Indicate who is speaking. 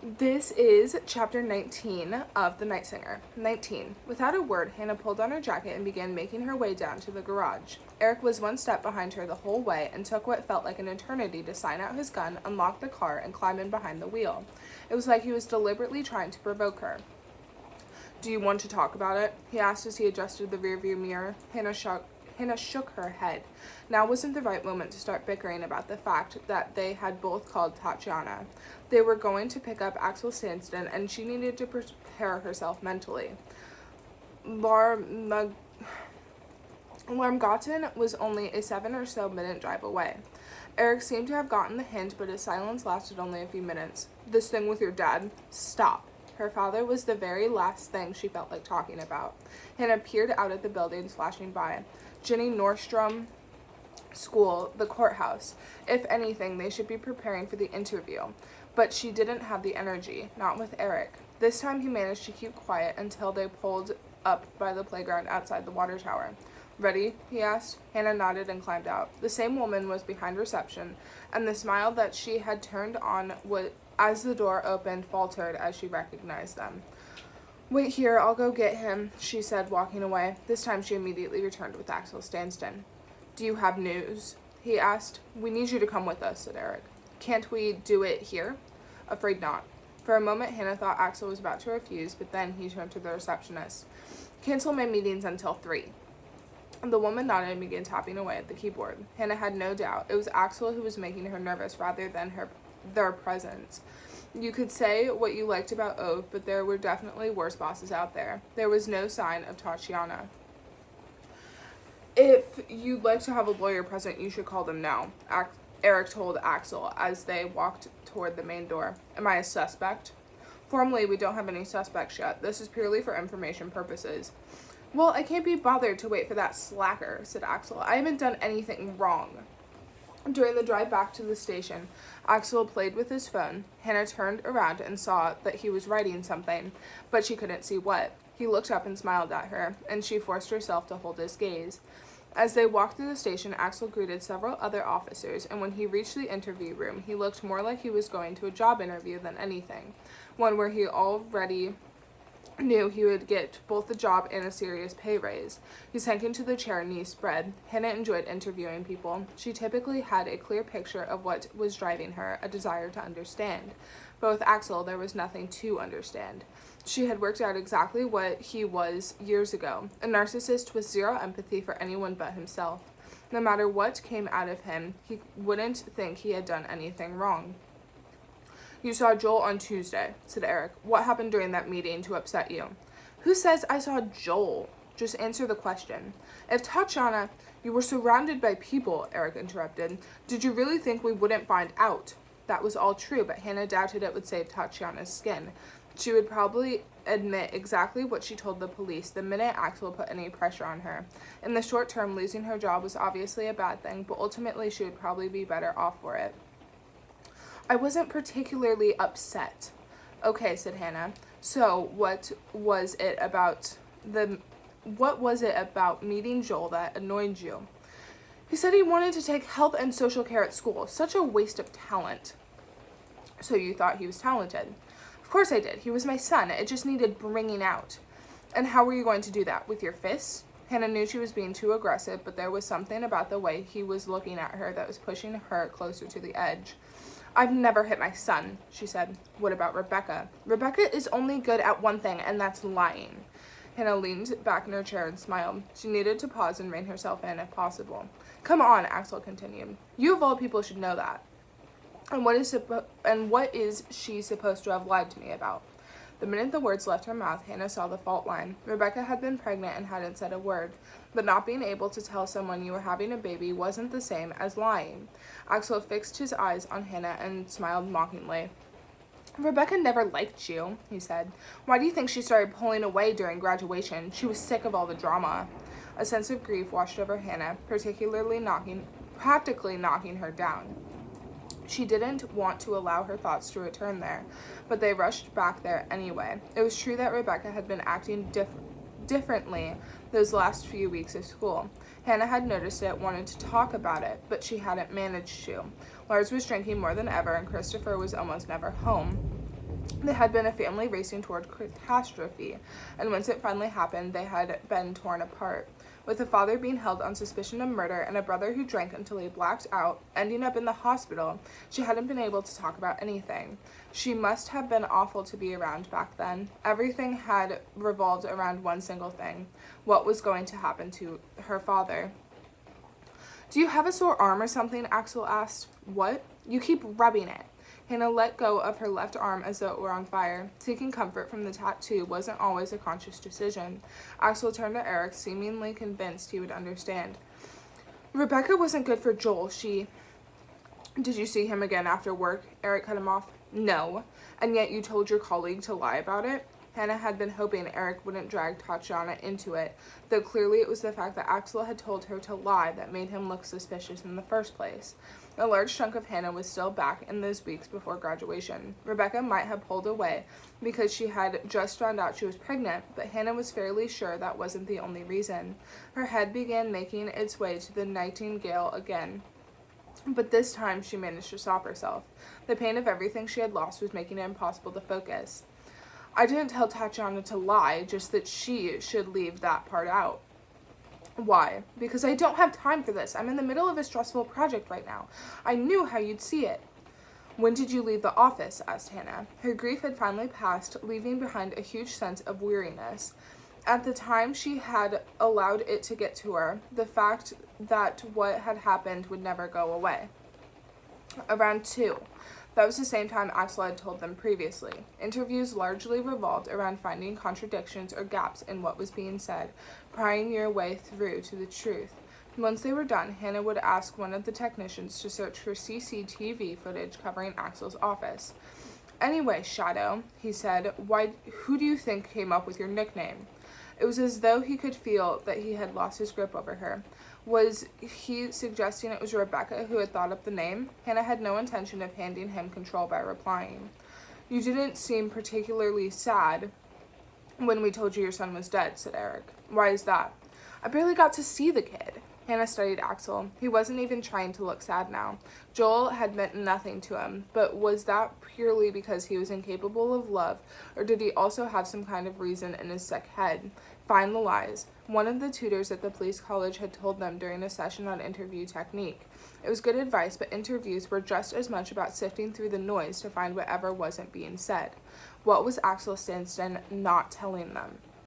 Speaker 1: This is chapter 19 of The Night Singer. 19. Without a word, Hannah pulled on her jacket and began making her way down to the garage. Eric was one step behind her the whole way and took what felt like an eternity to sign out his gun, unlock the car, and climb in behind the wheel. It was like he was deliberately trying to provoke her. Do you want to talk about it? He asked as he adjusted the rearview mirror. Hannah shook her head. Now wasn't the right moment to start bickering about the fact that they had both called Tatiana. They were going to pick up Axel Stanston, and she needed to prepare herself mentally. Larmgaten was only a 7 or so minute drive away. Eric seemed to have gotten the hint, but his silence lasted only a few minutes. This thing with your dad? Stop. Her father was the very last thing she felt like talking about. Hannah peered out at the buildings flashing by. Jenny Nordstrom School, the courthouse. If anything, they should be preparing for the interview. But she didn't have the energy, not with Eric. This time he managed to keep quiet until they pulled up by the playground outside the water tower. Ready? He asked. Hannah nodded and climbed out. The same woman was behind reception, and the smile that she had turned on as the door opened faltered as she recognized them. Wait here, I'll go get him, she said, walking away. This time she immediately returned with Axel Stanston. Do you have news? He asked. We need you to come with us, said Eric. Can't we do it here? Afraid not. For a moment, Hannah thought Axel was about to refuse, but then he turned to the receptionist. Cancel my meetings until 3. The woman nodded and began tapping away at the keyboard. Hannah had no doubt. It was Axel who was making her nervous rather than their presence. You could say what you liked about Ove, but there were definitely worse bosses out there. There was no sign of Tatiana. If you'd like to have a lawyer present, you should call them now, Eric told Axel as they walked toward the main door. Am I a suspect? Formally, we don't have any suspects yet. This is purely for information purposes. Well, I can't be bothered to wait for that slacker, said Axel. I haven't done anything wrong. During the drive back to the station, Axel played with his phone. Hannah turned around and saw that he was writing something, but she couldn't see what. He looked up and smiled at her, and she forced herself to hold his gaze. As they walked through the station, Axel greeted several other officers, and when he reached the interview room, he looked more like he was going to a job interview than anything, one where he already knew he would get both the job and a serious pay raise. He sank into the chair, knees spread. Hannah enjoyed interviewing people. She typically had a clear picture of what was driving her, a desire to understand. But with Axel, there was nothing to understand. She had worked out exactly what he was years ago, a narcissist with zero empathy for anyone but himself. No matter what came out of him, he wouldn't think he had done anything wrong. You saw Joel on Tuesday, said Eric. What happened during that meeting to upset you? Who says I saw Joel? Just answer the question. If Tatiana, you were surrounded by people, Eric interrupted. Did you really think we wouldn't find out? That was all true, but Hannah doubted it would save Tatiana's skin. She would probably admit exactly what she told the police the minute Axel put any pressure on her. In the short term, losing her job was obviously a bad thing, but ultimately she would probably be better off for it. I wasn't particularly upset. Okay, said Hannah. So what was it about meeting Joel that annoyed you? He said he wanted to take health and social care at school. Such a waste of talent. So you thought he was talented? Of course I did. He was my son. It just needed bringing out. And how were you going to do that? With your fists? Hannah knew she was being too aggressive, but there was something about the way he was looking at her that was pushing her closer to the edge. I've never hit my son, she said. What about Rebecca? Rebecca is only good at one thing, and that's lying. Hannah leaned back in her chair and smiled. She needed to pause and rein herself in if possible. Come on, Axel continued. You of all people should know that. And what is she supposed to have lied to me about? The minute the words left her mouth, Hannah saw the fault line. Rebecca had been pregnant and hadn't said a word, but not being able to tell someone you were having a baby wasn't the same as lying. Axel fixed his eyes on Hannah and smiled mockingly. Rebecca never liked you, he said. Why do you think she started pulling away during graduation? She was sick of all the drama. A sense of grief washed over Hannah, practically knocking her down. She didn't want to allow her thoughts to return there, but they rushed back there anyway. It was true that Rebecca had been acting differently those last few weeks of school. Hannah had noticed it, wanted to talk about it, but she hadn't managed to. Lars was drinking more than ever, and Christopher was almost never home. They had been a family racing toward catastrophe, and once it finally happened, they had been torn apart. With a father being held on suspicion of murder and a brother who drank until he blacked out, ending up in the hospital, she hadn't been able to talk about anything. She must have been awful to be around back then. Everything had revolved around one single thing: what was going to happen to her father. "Do you have a sore arm or something?" Axel asked. "What? You keep rubbing it." Hannah let go of her left arm as though it were on fire. Seeking comfort from the tattoo wasn't always a conscious decision. Axel turned to Eric, seemingly convinced he would understand. "Rebecca wasn't good for Joel. Did you see him again after work?" Eric cut him off. "No. And yet you told your colleague to lie about it?" Hannah had been hoping Eric wouldn't drag Tatiana into it, though clearly it was the fact that Axel had told her to lie that made him look suspicious in the first place. A large chunk of Hannah was still back in those weeks before graduation. Rebecca might have pulled away because she had just found out she was pregnant, but Hannah was fairly sure that wasn't the only reason. Her head began making its way to the nightingale again, but this time she managed to stop herself. The pain of everything she had lost was making it impossible to focus. "I didn't tell Tatiana to lie, just that she should leave that part out." "Why?" "Because I don't have time for this. I'm in the middle of a stressful project right now. I knew how you'd see it." "When did you leave the office?" asked Hannah. Her grief had finally passed, leaving behind a huge sense of weariness. At the time, she had allowed it to get to her, the fact that what had happened would never go away. "Around 2. That was the same time Axel had told them previously. Interviews largely revolved around finding contradictions or gaps in what was being said, prying your way through to the truth. Once they were done, Hannah would ask one of the technicians to search for CCTV footage covering Axel's office. "Anyway, Shadow," he said, who do you think came up with your nickname?" It was as though he could feel that he had lost his grip over her. Was he suggesting it was Rebecca who had thought up the name? Hannah had no intention of handing him control by replying. "You didn't seem particularly sad when we told you your son was dead," said Eric. "Why is that?" "I barely got to see the kid." Hannah studied Axel. He wasn't even trying to look sad now. Joel had meant nothing to him, but was that purely because he was incapable of love, or did he also have some kind of reason in his sick head? Find the lies. One of the tutors at the police college had told them during a session on interview technique. It was good advice, but interviews were just as much about sifting through the noise to find whatever wasn't being said. What was Axel Stanston not telling them?